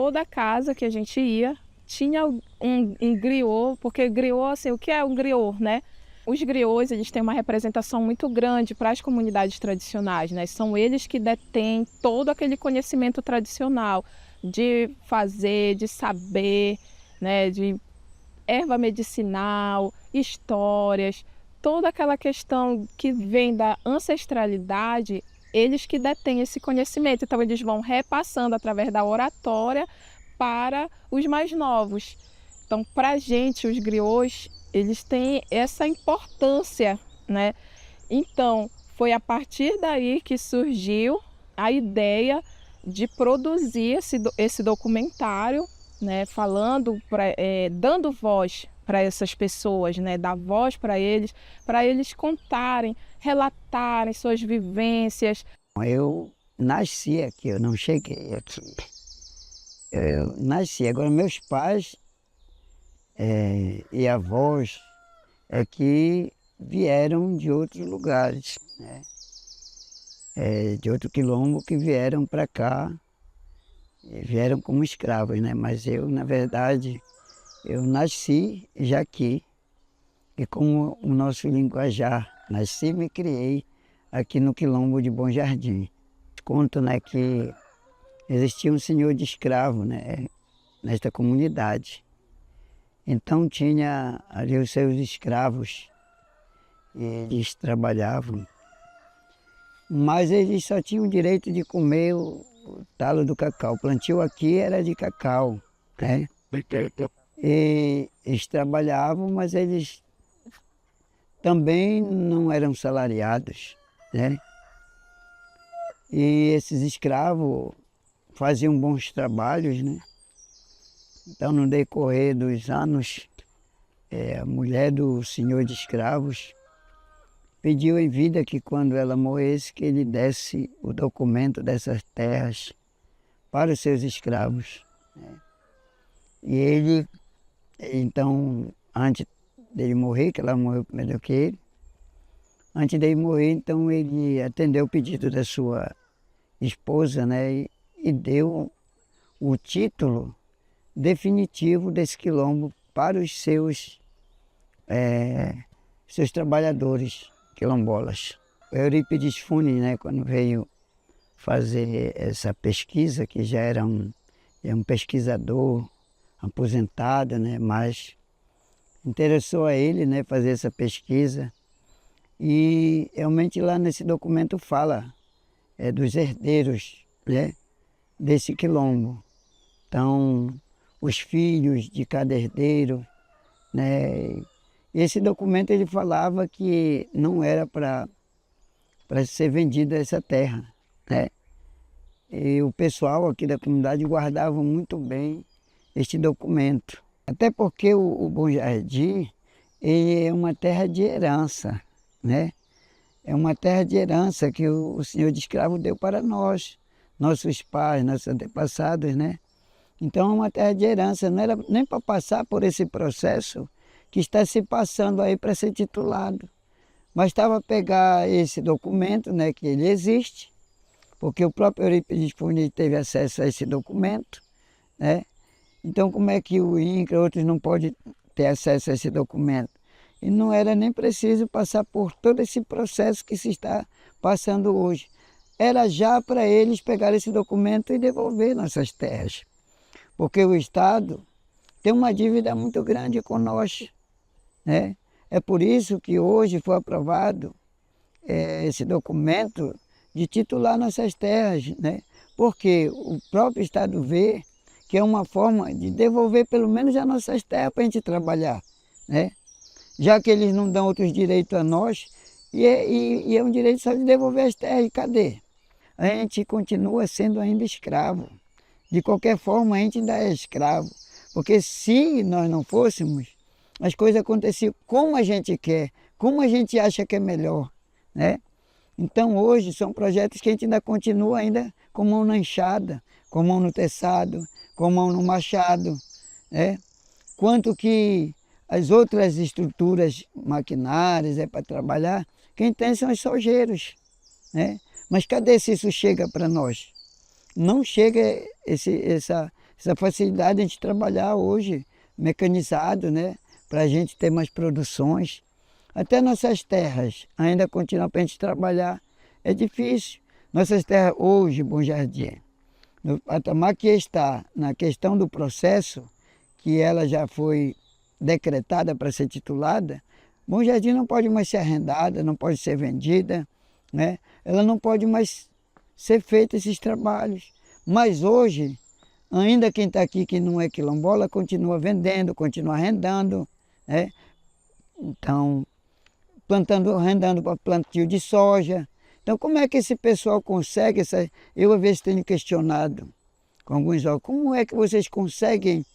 toda casa que a gente ia tinha um griot, porque griot, assim, o que é um griot, né? Os griots, eles têm uma representação muito grande para as comunidades tradicionais, né? São eles que detêm todo aquele conhecimento tradicional de fazer, de saber, né? De erva medicinal, histórias, toda aquela questão que vem da ancestralidade, eles que detêm esse conhecimento. Então, eles vão repassando através da oratória para os mais novos. Então, para a gente, os griots, eles têm essa importância, né? Então, foi a partir daí que surgiu a ideia de produzir esse documentário, né? Falando, dando voz para essas pessoas, né? Dar voz para eles contarem, relatarem suas vivências. Eu nasci aqui, eu não cheguei aqui. Eu nasci, agora meus pais e avós é que vieram de outros lugares, né? De outro quilombo que vieram para cá, vieram como escravos, né? Mas eu, na verdade, eu nasci já aqui, e como o nosso linguajar, nasci e me criei aqui no quilombo de Bom Jardim. Conto, né, que existia um senhor de escravo, né, nesta comunidade. Então tinha ali os seus escravos, e eles trabalhavam, mas eles só tinham o direito de comer o talo do cacau. O plantio aqui era de cacau, né? E eles trabalhavam, mas eles também não eram salariados, né? E esses escravos faziam bons trabalhos, né? Então, no decorrer dos anos, a mulher do senhor de escravos pediu em vida que quando ela morresse, que ele desse o documento dessas terras para os seus escravos, né? E ele, então, antes dele morrer, que ela morreu primeiro que ele, antes dele morrer, então ele atendeu o pedido da sua esposa, né? E deu o título definitivo desse quilombo para os seus trabalhadores quilombolas. O Eurípides Funi, né, quando veio fazer essa pesquisa, que já era um pesquisador aposentado, né, mas interessou a ele, né, fazer essa pesquisa, e realmente lá nesse documento fala dos herdeiros, né, desse quilombo. Então, os filhos de cada herdeiro, né? Esse documento ele falava que não era para ser vendida essa terra, né? E o pessoal aqui da comunidade guardava muito bem este documento. Até porque o Bom Jardim ele é uma terra de herança, né? É uma terra de herança que o senhor de escravo deu para nós, nossos pais, nossos antepassados, né? Então é uma terra de herança, não era nem para passar por esse processo que está se passando aí para ser titulado. Mas estava a pegar esse documento, né, que ele existe, porque o próprio Eurípides Funi teve acesso a esse documento, né? Então como é que o INCRA, outros não podem ter acesso a esse documento? E não era nem preciso passar por todo esse processo que se está passando hoje. Era já para eles pegar esse documento e devolver nossas terras. Porque o Estado tem uma dívida muito grande conosco, né? É por isso que hoje foi aprovado esse documento de titular nossas terras, né? Porque o próprio Estado vê que é uma forma de devolver pelo menos as nossas terras para a gente trabalhar, né? Já que eles não dão outros direitos a nós, e é um direito só de devolver as terras, e cadê? A gente continua sendo ainda escravo. De qualquer forma, a gente ainda é escravo, porque se nós não fôssemos, as coisas aconteciam como a gente quer, como a gente acha que é melhor, né? Então hoje são projetos que a gente ainda continua ainda com mão na enxada, com mão no teçado, com mão no machado, né? Quanto que as outras estruturas maquinárias para trabalhar, quem tem são os solgeiros, né? Mas cadê se isso chega para nós? Não chega essa facilidade de a gente trabalhar hoje, mecanizado, né? Para a gente ter mais produções. Até nossas terras ainda continuam para a gente trabalhar. É difícil. Nossas terras hoje, Bom Jardim, no patamar que está na questão do processo, que ela já foi decretada para ser titulada, Bom Jardim não pode mais ser arrendada, não pode ser vendida, né? Ela não pode mais ser feita esses trabalhos. Mas hoje, ainda quem está aqui que não é quilombola, continua vendendo, continua arrendando, né? Então, arrendando para plantio de soja. Então, como é que esse pessoal consegue, eu às vezes tenho questionado com alguns jovens, como é que vocês conseguem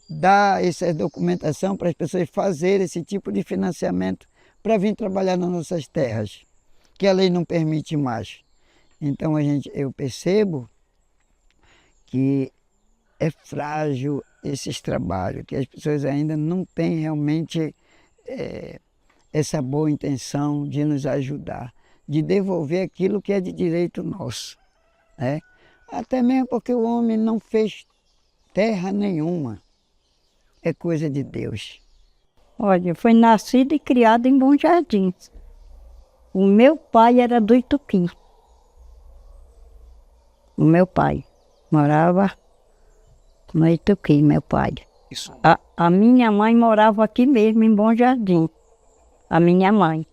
dar essa documentação para as pessoas fazerem esse tipo de financiamento para vir trabalhar nas nossas terras, que a lei não permite mais. Então eu percebo que é frágil esses trabalhos, que as pessoas ainda não têm realmente essa boa intenção de nos ajudar, de devolver aquilo que é de direito nosso, né? Até mesmo porque o homem não fez terra nenhuma, é coisa de Deus. Olha, foi nascido e criado em Bom Jardim. O meu pai era do Ituquim. O meu pai morava no Ituquim, meu pai. Isso. A minha mãe morava aqui mesmo, em Bom Jardim. A minha mãe.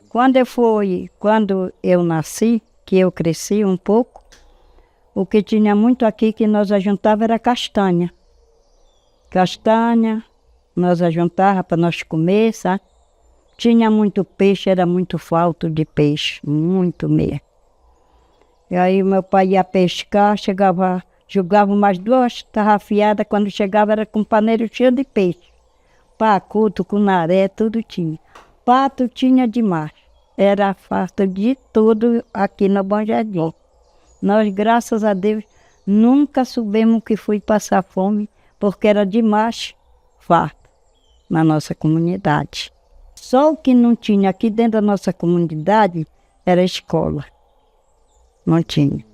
Quando eu nasci, que eu cresci um pouco, o que tinha muito aqui que nós ajuntava era castanha. Castanha, nós ajuntava para nós comer, sabe? Tinha muito peixe, era muito falta de peixe, muito mesmo. E aí meu pai ia pescar, jogava umas 2 tarrafiadas, quando chegava era com paneiro cheio de peixe. Pacu, tucunaré, tudo tinha. Pato tinha demais. Era farto de tudo aqui no Bom Jardim. Nós, graças a Deus, nunca soubemos que foi passar fome, porque era demais farto na nossa comunidade. Só o que não tinha aqui dentro da nossa comunidade era escola. Não tinha.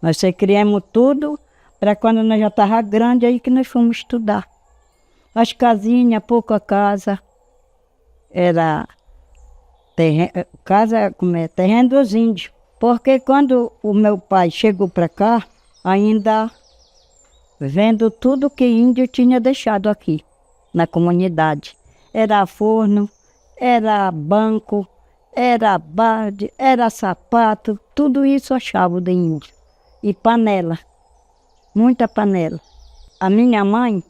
Nós criamos tudo para quando nós já estávamos grandes, aí que nós fomos estudar. As casinhas, pouca casa, era terreno dos índios. Porque quando o meu pai chegou para cá, ainda vendo tudo que índio tinha deixado aqui, na comunidade. Era forno, era banco, era balde, era sapato, tudo isso achava de índio. E panela, muita panela. A minha mãe,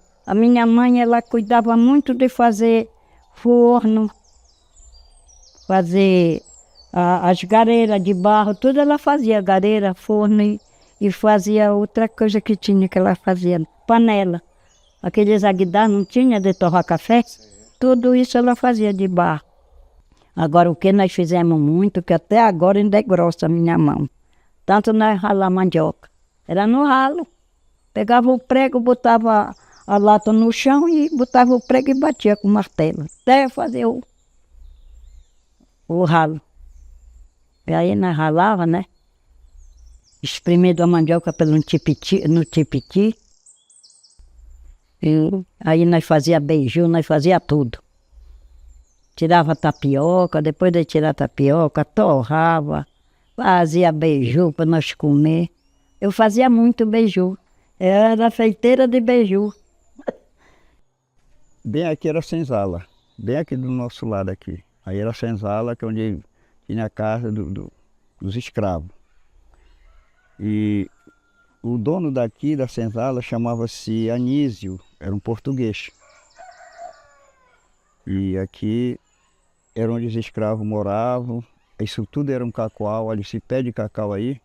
ela cuidava muito de fazer forno, fazer as gareiras de barro, tudo ela fazia, gareira, forno e fazia outra coisa que tinha que ela fazia, panela. Aqueles aguidar não tinha de torrar café, tudo isso ela fazia de barro. Agora o que nós fizemos muito, que até agora ainda é grossa a minha mão, tanto nós ralar mandioca, era no ralo. Pegava o prego, botava a lata no chão e botava o prego e batia com o martelo, até fazer o ralo. E aí nós ralava, né? Espremendo a mandioca no tipiti. E aí nós fazia beiju, nós fazia tudo. Tirava tapioca, depois de tirar tapioca, torrava, fazia beiju para nós comer. Eu fazia muito beiju. Eu era feiteira de beiju. Bem aqui era senzala, bem aqui do nosso lado aqui. Aí era senzala, que é onde tinha a casa dos escravos. E o dono daqui da senzala chamava-se Anísio, era um português. E aqui era onde os escravos moravam, isso tudo era um cacoal, olha esse pé de cacau aí,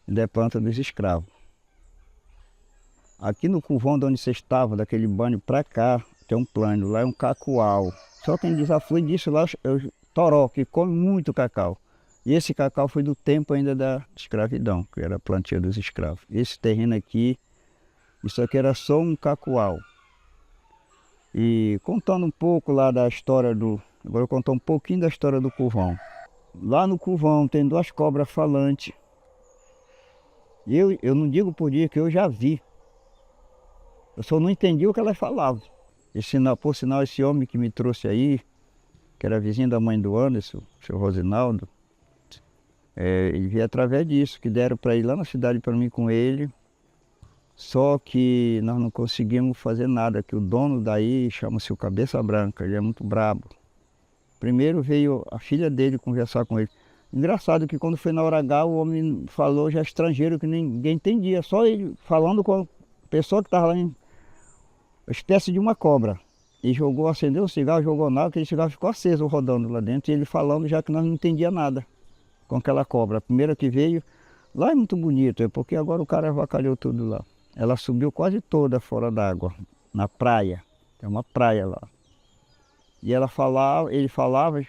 ainda é planta dos escravos. Aqui no curvão de onde você estava, daquele banho para cá, tem um plano, lá é um cacoal. Só quem desafio disso lá é o toró, que come muito cacau. E esse cacau foi do tempo ainda da escravidão, que era a plantio dos escravos. Esse terreno aqui, isso aqui era só um cacoal. E contando um pouco lá da história agora eu vou contar um pouquinho da história do curvão. Lá no curvão tem 2 cobras falantes. Eu não digo por dia que eu já vi. Eu só não entendi o que elas falavam. E por sinal, esse homem que me trouxe aí, que era vizinho da mãe do Anderson, o seu Rosinaldo, ele veio através disso, que deram para ir lá na cidade para mim com ele. Só que nós não conseguimos fazer nada, que o dono daí chama-se o Cabeça Branca, ele é muito brabo. Primeiro veio a filha dele conversar com ele. Engraçado que quando foi na hora H, o homem falou já estrangeiro, que ninguém entendia, só ele falando com a pessoa que estava lá, uma espécie de uma cobra. E jogou, acendeu o cigarro, jogou na água, aquele cigarro ficou aceso rodando lá dentro, e ele falando já que nós não entendia nada com aquela cobra. A primeira que veio, lá é muito bonito, é porque agora o cara avacalhou tudo lá. Ela subiu quase toda fora d'água, na praia, tem uma praia lá. E ela falava, ele falava,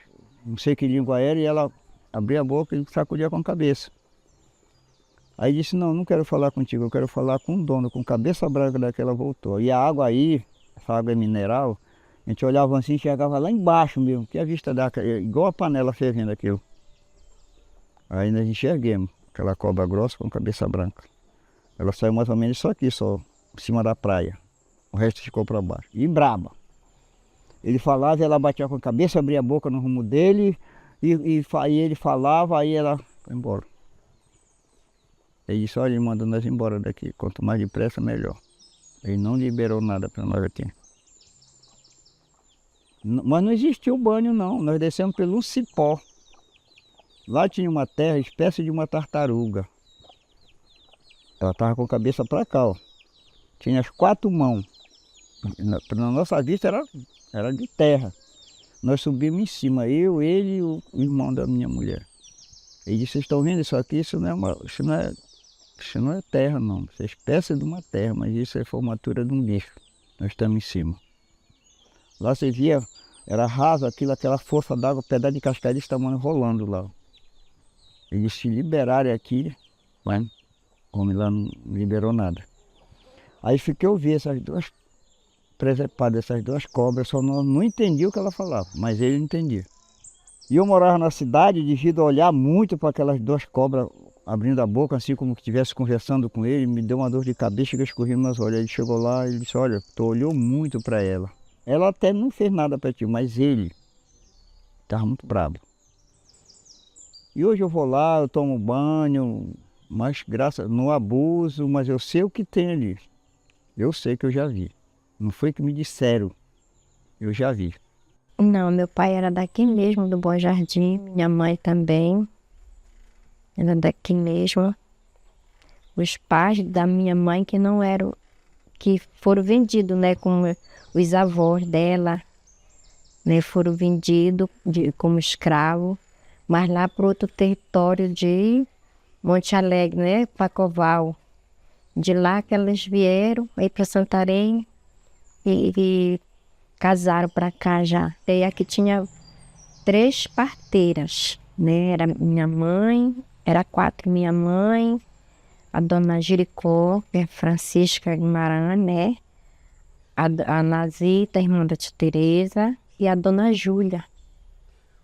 não sei que língua era, e ela abria a boca e sacudia com a cabeça. Aí disse, não, não quero falar contigo, eu quero falar com o dono, com Cabeça Branca daquela voltou. E a água aí, essa água é mineral, a gente olhava assim e enxergava lá embaixo mesmo, que a vista daquela, igual a panela fervendo aquilo. Aí nós enxerguemos aquela cobra grossa com cabeça branca. Ela saiu mais ou menos só aqui, só em cima da praia. O resto ficou para baixo. E braba. Ele falava e ela batia com a cabeça, abria a boca no rumo dele, e ele falava, aí ela foi embora. Ele disse, olha, ele mandou nós embora daqui, quanto mais depressa, melhor. Ele não liberou nada para nós aqui. Mas não existiu banho não, nós descemos pelo cipó. Lá tinha uma terra, espécie de uma tartaruga. Ela estava com a cabeça para cá, ó. Tinha as 4 mãos. Na nossa vista era de terra. Nós subimos em cima, eu, ele e o irmão da minha mulher. Ele disse, vocês estão vendo isso aqui? Isso não é terra não, isso é espécie de uma terra, mas isso é formatura de um bicho. Nós estamos em cima. Lá você via, era raso aquela força d'água, pedaço de cascalho desse tamanho rolando lá. Eles se liberaram aqui, mas o homem lá não liberou nada. Aí fiquei a ouvir essas duas presepadas, essas 2 cobras, só não entendi o que ela falava, mas ele entendia. E eu morava na cidade, devido a olhar muito para aquelas 2 cobras, abrindo a boca, assim como que estivesse conversando com ele, me deu uma dor de cabeça e escorreu meus olhos. Ele chegou lá e disse, olha, tu olhou muito para ela. Ela até não fez nada para ti, mas ele estava muito bravo. E hoje eu vou lá, eu tomo banho, mas não abuso, mas eu sei o que tem ali. Eu sei que eu já vi. Não foi que me disseram, eu já vi. Não, meu pai era daqui mesmo, do Bom Jardim, minha mãe também, era daqui mesmo. Os pais da minha mãe que não eram, que foram vendidos, né, como os avós dela, né, foram vendidos como escravo, mas lá para outro território de Monte Alegre, né, Pacoval. De lá que elas vieram aí para Santarém e casaram para cá já. E aqui tinha 3 parteiras, né? Era minha mãe, era 4, minha mãe, a dona Jericó, que é Francisca Guimarães, né? A Nazita, irmã da tia Tereza, e a dona Júlia.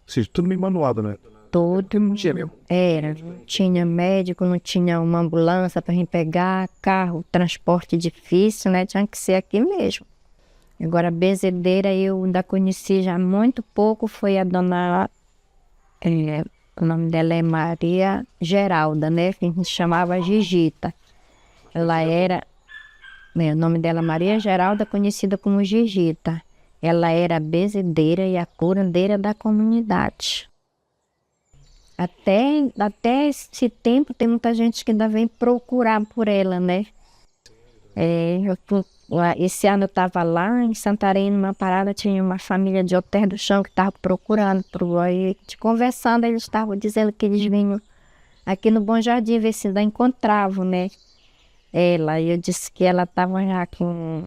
Ou seja, tudo meio manuado, né? Todo Não tinha mesmo. era, não tinha médico, não tinha uma ambulância para vir pegar, carro, transporte difícil, né? Tinha que ser aqui mesmo. Agora, a benzedeira eu ainda conheci já muito pouco, foi a dona, o nome dela é Maria Geralda, né? Que a gente chamava Gigita. Ela era, o nome dela é Maria Geralda, conhecida como Gigita. Ela era a benzedeira e a curandeira da comunidade. Até esse tempo tem muita gente que ainda vem procurar por ela, né? Esse ano eu estava lá em Santarém, numa parada, tinha uma família de Alter do Chão que estava procurando. Aí, conversando, eles estavam dizendo que eles vinham aqui no Bom Jardim ver se ainda encontravam, né? Ela, eu disse que ela estava já com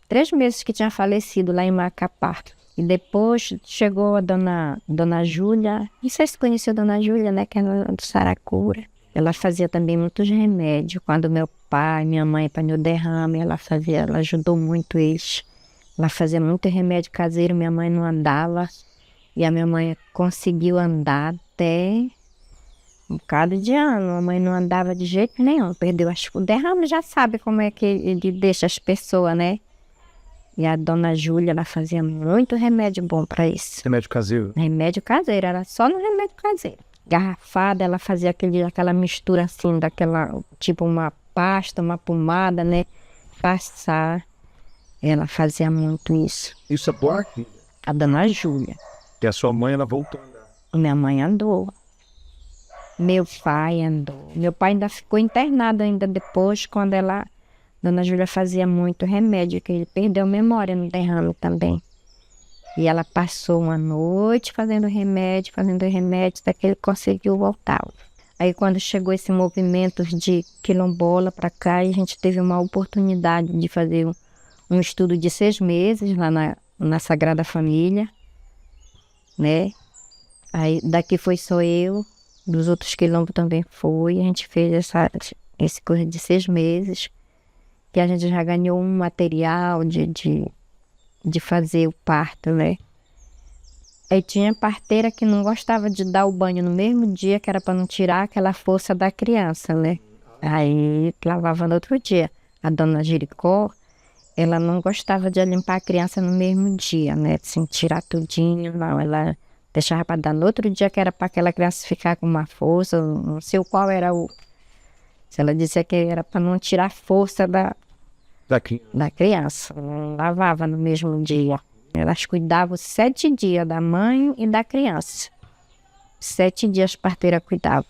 3 meses que tinha falecido lá em Macapá. E depois chegou a dona Júlia, não sei se conheceu a dona Júlia, né, que era do Saracura. Ela fazia também muitos remédios. Quando meu pai, minha mãe apanhou derrame, ela ajudou muito eles. Ela fazia muito remédio caseiro, minha mãe não andava. E a minha mãe conseguiu andar até um bocado de ano. A mãe não andava de jeito nenhum, perdeu. Acho que o derrame já sabe como é que ele deixa as pessoas, né? E a dona Júlia, ela fazia muito remédio bom para isso. Remédio caseiro. Remédio caseiro, era só no remédio caseiro. Garrafada, ela fazia aquela mistura assim, tipo uma pasta, uma pomada, né? Passar. Ela fazia muito isso. Isso é bom? A dona Júlia. Que a sua mãe, ela voltou a andar. Minha mãe andou. Meu pai andou. Meu pai ainda ficou internado ainda depois, quando Dona Júlia fazia muito remédio, que ele perdeu a memória no derrame também. E ela passou uma noite fazendo remédio, até que ele conseguiu voltar. Aí quando chegou esse movimento de quilombola para cá, a gente teve uma oportunidade de fazer um estudo de 6 meses lá na Sagrada Família, né? Aí daqui foi só eu, dos outros quilombos também foi. A gente fez esse curso de 6 meses, que a gente já ganhou um material de fazer o parto, né? Aí tinha parteira que não gostava de dar o banho no mesmo dia, que era para não tirar aquela força da criança, né? Aí lavava no outro dia. A dona Jericó, ela não gostava de limpar a criança no mesmo dia, né? Assim, tirar tudinho, não. Ela deixava para dar no outro dia, que era para aquela criança ficar com uma força, não sei qual era o... Se ela dizia que era para não tirar a força da criança, não lavava no mesmo dia. Elas cuidavam 7 dias da mãe e da criança. 7 dias a parteira cuidava.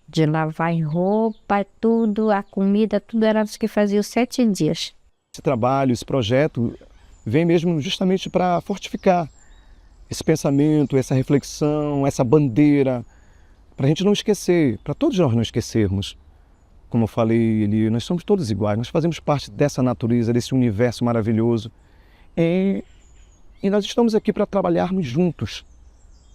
De lavar roupa, tudo, a comida, tudo era elas que faziam 7 dias. Esse trabalho, esse projeto, vem mesmo justamente para fortificar esse pensamento, essa reflexão, essa bandeira, para a gente não esquecer, para todos nós não esquecermos. Como eu falei ali, nós somos todos iguais, nós fazemos parte dessa natureza, desse universo maravilhoso. E nós estamos aqui para trabalharmos juntos,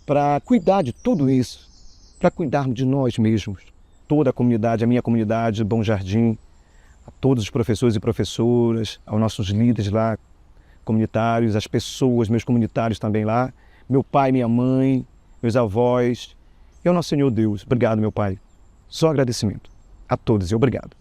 para cuidar de tudo isso, para cuidarmos de nós mesmos. Toda a comunidade, a minha comunidade, Bom Jardim, a todos os professores e professoras, aos nossos líderes lá, comunitários, as pessoas, meus comunitários também lá, meu pai, minha mãe, meus avós, e ao nosso Senhor Deus. Obrigado, meu Pai. Só agradecimento a todos e obrigado.